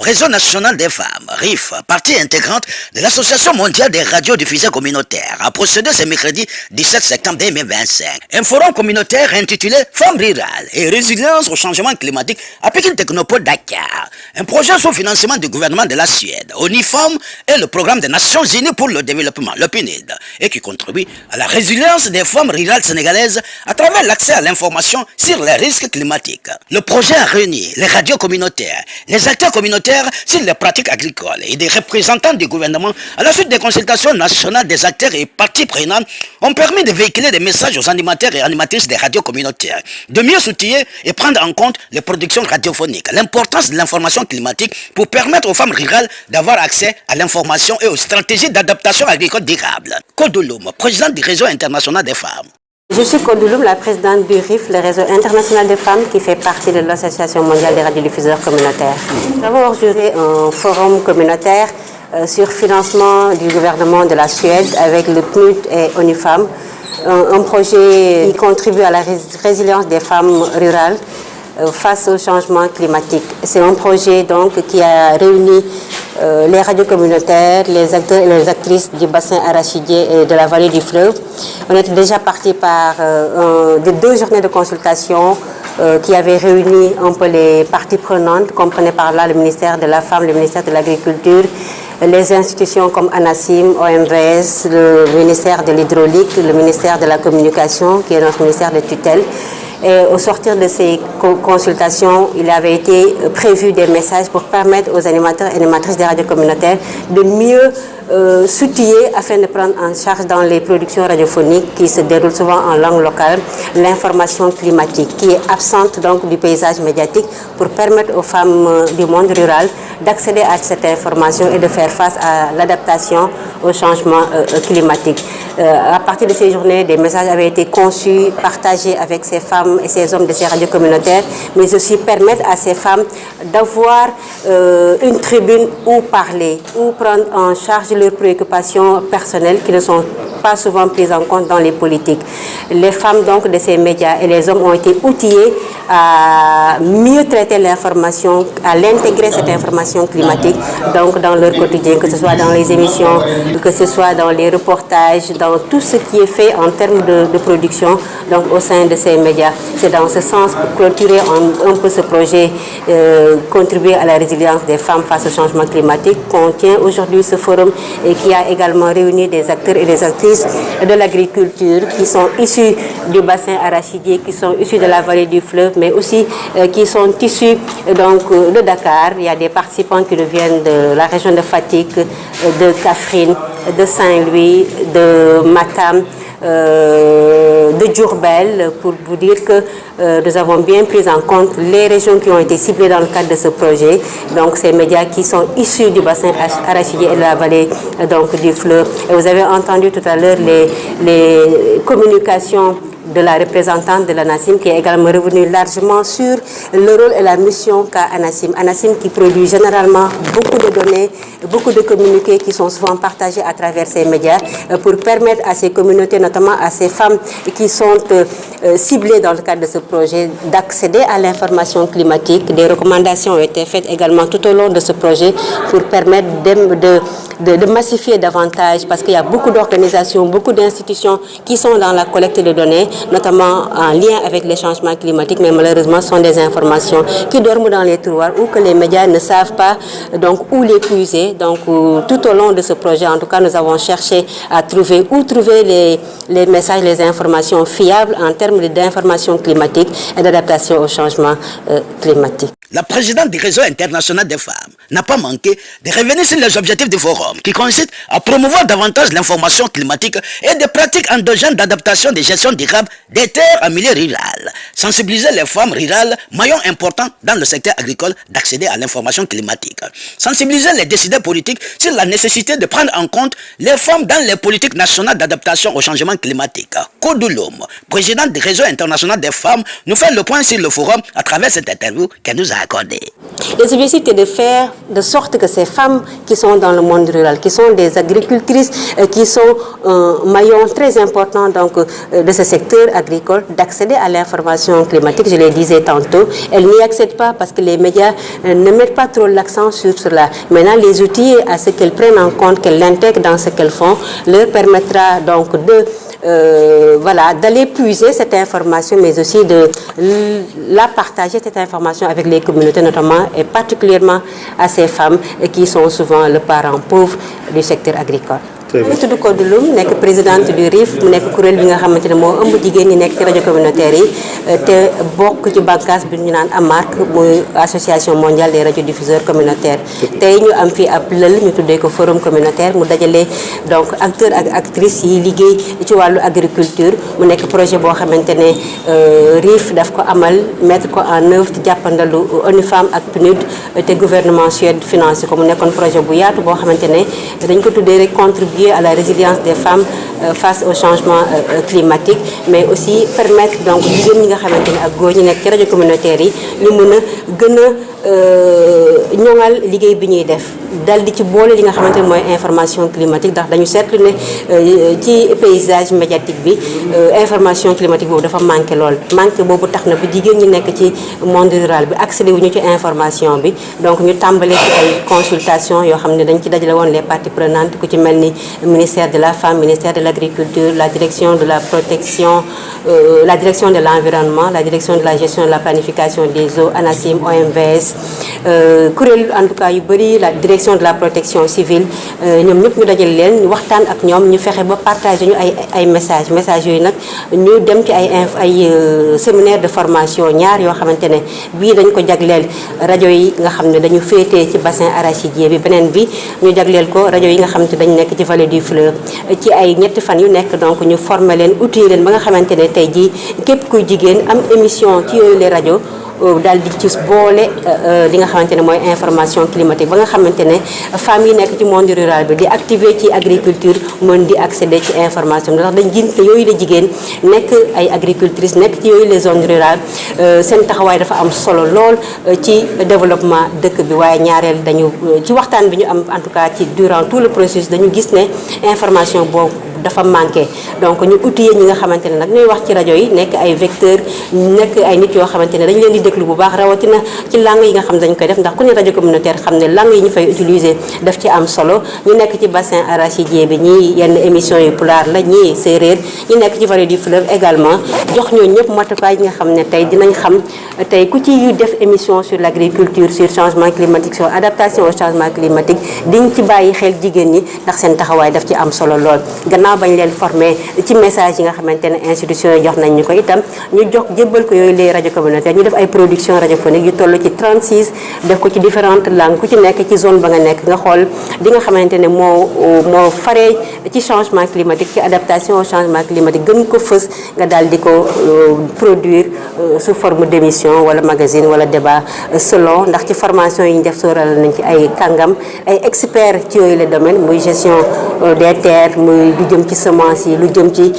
Réseau national des femmes, RIF, partie intégrante de l'Association mondiale des radiodiffuseurs communautaires, a procédé ce mercredi 17 septembre 2025. Un forum communautaire intitulé Femmes rurales et résilience au changement climatique à Pékin Technopole Dakar. Un projet sous financement du gouvernement de la Suède, ONIFEM et le programme des Nations Unies pour le développement, le PNUD, et qui contribue à la résilience des femmes rurales sénégalaises à travers l'accès à l'information sur les risques climatiques. Le projet a réuni les radios communautaires, les acteurs communautaires sur les pratiques agricoles et des représentants du gouvernement à la suite des consultations nationales des acteurs et parties prenantes ont permis de véhiculer des messages aux animateurs et animatrices des radios communautaires, de mieux soutenir et prendre en compte les productions radiophoniques, l'importance de l'information climatique pour permettre aux femmes rurales d'avoir accès à l'information et aux stratégies d'adaptation agricole durable. Kodouloum, président du réseau international des femmes. Je suis Kodouloum, la présidente du RIF, le réseau international des femmes qui fait partie de l'Association mondiale des radiodiffuseurs communautaires. Nous avons organisé un forum communautaire sur financement du gouvernement de la Suède avec le PNUD et ONIFEM, un projet qui contribue à la résilience des femmes rurales face au changement climatique. C'est un projet donc qui a réuni les radios communautaires, les acteurs et les actrices du bassin arachidier et de la vallée du fleuve. On était déjà parti par deux journées de consultation qui avaient réuni un peu les parties prenantes, comprenez par là le ministère de la Femme, le ministère de l'Agriculture, les institutions comme ANACIM, OMVS, le ministère de l'Hydraulique, le ministère de la Communication, qui est notre ministère de tutelle. Et au sortir de ces consultations, il avait été prévu des messages pour permettre aux animateurs et animatrices des radios communautaires de mieux s'outiller afin de prendre en charge dans les productions radiophoniques qui se déroulent souvent en langue locale l'information climatique qui est absente donc du paysage médiatique pour permettre aux femmes du monde rural d'accéder à cette information et de faire face à l'adaptation au changement climatique. À partir de ces journées, des messages avaient été conçus, partagés avec ces femmes et ces hommes de ces radios communautaires, mais aussi permettre à ces femmes d'avoir une tribune où parler, où prendre en charge leurs préoccupations personnelles qui ne sont pas souvent prises en compte dans les politiques. Les femmes donc de ces médias et les hommes ont été outillés à mieux traiter l'information, à l'intégrer cette information climatique donc dans leur quotidien, que ce soit dans les émissions, que ce soit dans les reportages, dans tout ce qui est fait en termes de production donc au sein de ces médias. C'est dans ce sens pour clôturer un peu ce projet, contribuer à la résilience des femmes face au changement climatique qu'on tient aujourd'hui ce forum et qui a également réuni des acteurs et des actrices de l'agriculture qui sont issus du bassin arachidier, qui sont issus de la vallée du fleuve, mais aussi qui sont issus donc, de Dakar. Il y a des participants qui nous viennent de la région de Fatick, de Kaffrine, de Saint-Louis, de Matam, de Diourbel, pour vous dire que nous avons bien pris en compte les régions qui ont été ciblées dans le cadre de ce projet. Donc ces médias qui sont issus du bassin arachidier et de la vallée donc, du fleuve. Et vous avez entendu tout à l'heure les communications de la représentante de l'ANACIM qui est également revenue largement sur le rôle et la mission qu'a ANACIM. ANACIM qui produit généralement beaucoup de données, beaucoup de communiqués qui sont souvent partagés à travers ces médias pour permettre à ces communautés, notamment à ces femmes qui sont ciblées dans le cadre de ce projet, d'accéder à l'information climatique. Des recommandations ont été faites également tout au long de ce projet pour permettre de massifier davantage parce qu'il y a beaucoup d'organisations, beaucoup d'institutions qui sont dans la collecte de données, notamment en lien avec les changements climatiques, mais malheureusement ce sont des informations qui dorment dans les tiroirs ou que les médias ne savent pas donc, où les puiser. Donc tout au long de ce projet, en tout cas, nous avons cherché à trouver où trouver les messages, les informations fiables en termes d'information climatique et d'adaptation au changement climatique. La présidente du réseau international des femmes n'a pas manqué de revenir sur les objectifs du forum qui consistent à promouvoir davantage l'information climatique et des pratiques endogènes d'adaptation de gestion durable des terres en milieu rural. Sensibiliser les femmes rurales, maillon important dans le secteur agricole, d'accéder à l'information climatique. Sensibiliser les décideurs politiques sur la nécessité de prendre en compte les femmes dans les politiques nationales d'adaptation au changement climatique. Kodouloum, président du du réseau international des femmes, nous fait le point sur le forum à travers cette interview qu'elle nous a accordée. Les objectifs est de faire de sorte que ces femmes qui sont dans le monde rural, qui sont des agricultrices, qui sont un maillon très important donc, de ce secteur agricole, d'accéder à l'information climatique. Je le disais tantôt, elles n'y accèdent pas parce que les médias ne mettent pas trop l'accent sur cela. Maintenant, les outils à ce qu'elles prennent en compte, qu'elles l'intègrent dans ce qu'elles font, leur permettra donc de d'aller puiser cette information, mais aussi de la partager, cette information, avec les communautés, notamment et particulièrement à ces femmes qui sont souvent le parent pauvre du secteur agricole. Je suis Codou Loum, nekk présidente du RIF, mu nekk kuréel bi nga xamante ne moo ëmb jigéen ñi nekk ci rajo communautaire yi te bokk ci bànqaas bi ñu naan AMARC muy association mondiale des radiodiffuseurs communautaires. tey ñu am fii ab lël ñu tuddee ko forum communautaire mu dajale donc acteurs ak actrices yi liggéey ci wàllu agriculture mu nekk projet boo xamante ne RIF daf ko amal mettre ko en œuvre ci jàppandalu ONU Femmes ak PNUD te gouvernement Suède financé ko mu nekkoon projet bu yaatu boo xamante ne dañ ko tuddee rek contribuer à la résilience des femmes face au changement climatique, mais aussi permettre donc jigéen ñi nga xamante ne ak góor ñi nekk ci rajo communautaire yi ñu mën a gën a ñoŋal liggéey bi ñuy def dal di ci boole li nga xamante ne mooy information climatique ndax dañu seetlu ne ci paysage médiatique bi information climatique boobu dafa manqué lool manqué boobu tax na bu jigéen ñi nekk ci monde rural bi accédé wuñu ci information bi donc ñu tàmbalee ci ay consultation yoo xam ne dañ ci dajale woon les parties prenantes ku ci mel ni ministère de la femme, ministère de l'agriculture, la direction de la protection, la direction de l'environnement, la direction de la gestion de la planification des eaux, ANACIM, OMVS, kuréel en tout cas yu bëri la direction de la protection civile ñoom ñëpp ñu dajale leen ñu waxtaan ak ñoom ñu fexe ba partager ñu ay message yooyu nag ñu dem ci ay séminaire de formation ñaar yoo xamante ne bii dañ ko jagleel rajo yi nga xam ne dañu féetee ci bassin arachidier bi beneen bi ñu jagleel ko rajo yi nga xam ne dañ nekk ci vallée du fleuve ci ay ñetti fan yu nekk donc ñu former leen outiller leen ba nga xamante ne tey jii képp kuy jigéen am émission ci yooyu les rajo daal di ci boole li nga xamante ne mooy information climatique ba nga xamante ne femmes yi nekk ci monde rural bi di activer ci agriculture mën di accéder ci information ndax dañ gis ne yooyu la jigéen nekk ay agricultrices nekk ci yooyu les zones rurales seen taxawaay dafa am solo lool ci développement dëkk bi waaye ñaareel dañu ci waxtaan bi ñu am en tout cas ci durant tout le processus dañu gis ne information boobu dafa manqué donc ñu outiller ñi nga xamante ne nag ñooy wax ci rajo yi nekk ay vecteurs nekk ay nit yoo xamante ne dañu leen di déglu bu baax rawatina ci langue yi nga xam ne dañu koy def ndax ku ne rajo communautaire xam ne langue yi ñu fay utiliser daf ci am solo ñu nekk ci bassin arachidier bi ñii yenn émissions yu pulaar la ñii séeréer ñi nekk ci vallée du fleuve également jox ñooñu ñëpp matukaay yi nga xam ne tey dinañ xam tey ku ci def émission sur l'agriculture sur changement climatique sur adaptation au changement climatique diñ ci bàyyi xel jigéen ñi ndax seen taxawaay daf ci am solo lool bañ leen formé ci message yi nga xamante ne institution yi jox nañ ñu ko itam ñu jox jébbal ko yooyu les rajo communautaires ñu def ay production radiophonique yu toll ci 36 def ko ci différentes langues ku ci nekk ci zone ba nga nekk nga xool di nga xamante ne moo faree ci changement climatique ci adaptation au changement climatique gën ko fës nga daal di ko produire sous forme d'émission wala magazine wala débat selon ndax ci formation yi ñu def sóoral nañ ci ay kàngam ay experts ci yooyu les domaines muy gestion des terres muy lu jëm ci semence yi lu jëm ci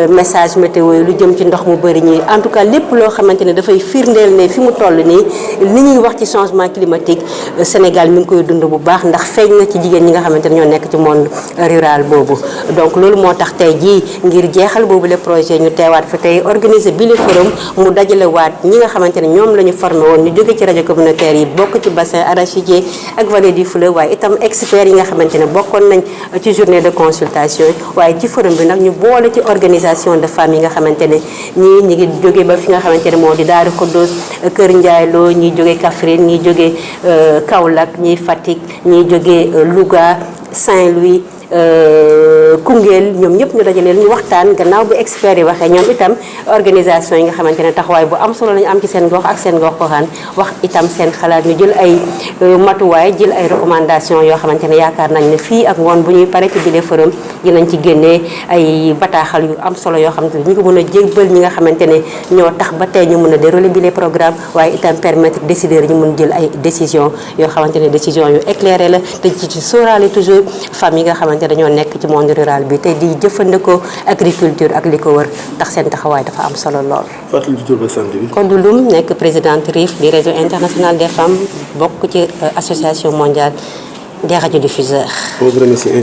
message météo yi lu jëm ci ndox mu bëri ñi en tout cas lépp loo xamante ne dafay firndeel ne fi mu toll nii li ñuy wax ci changement climatique Sénégal mi ngi koy dund bu baax ndax feeñ na ci jigéen ñi nga xamante ne ñoo nekk ci monde rural boobu donc loolu moo tax tey jii ngir jeexal boobu le projet ñu teewaat fa tey organiser bi le forum mu dajale waat ñi nga xamante ne ñoom la ñu formé woon ñu jóge ci rajo communautaire yi bokk ci bassin arachidier ak vallée du fleuve waaye itam experts yi nga xamante ne bokkoon nañ ci journée de consultation waaye ci forum bi nag ñu boole ci organisation de femmes yi nga xamante ne ñii ñi ngi jóge ba fi nga xamante ne moo di Daaru Xudoos Kër Ndiaye Lo ñi jóge Kaffrine ñi jóge Kaolack ñi Fatick ñi jóge Louga Saint-Louis Koungheul ñoom ñëpp ñu dajaleel ñu waxtaan gannaaw bi experts yi waxee ñoom itam organisation yi nga xamante ne taxawaay bu am solo lañu am ci seen gox ak seen gox goxaan wax itam seen xalaat ñu jël ay matuwaay jël ay recommandation yoo xamante ne yaakaar nañ ne fii ak ngoon bu ñuy pare ci bile forum dinañ ci génnee ay bataaxal yu am solo yoo xamante ne ñu ko mën a jébbal ñi nga xamante ne ñoo tax ba tey ñu mën a dérouler bile programme waaye itam permettre décideurs ñu mën jël ay décision yoo xamante ne décision yu éclairé la te ci sóoraale toujours femmes yi nga xamante dañoo nekk ci monde rural bi te di jëfandikoo agriculture ak li ko wër ndax seen taxawaay dafa am solo lool. fàttali tur beeg sant bi. Kodou Loum nekk présidente RIF du réseau international des femmes bokk ci association mondiale des radiodiffuseurs.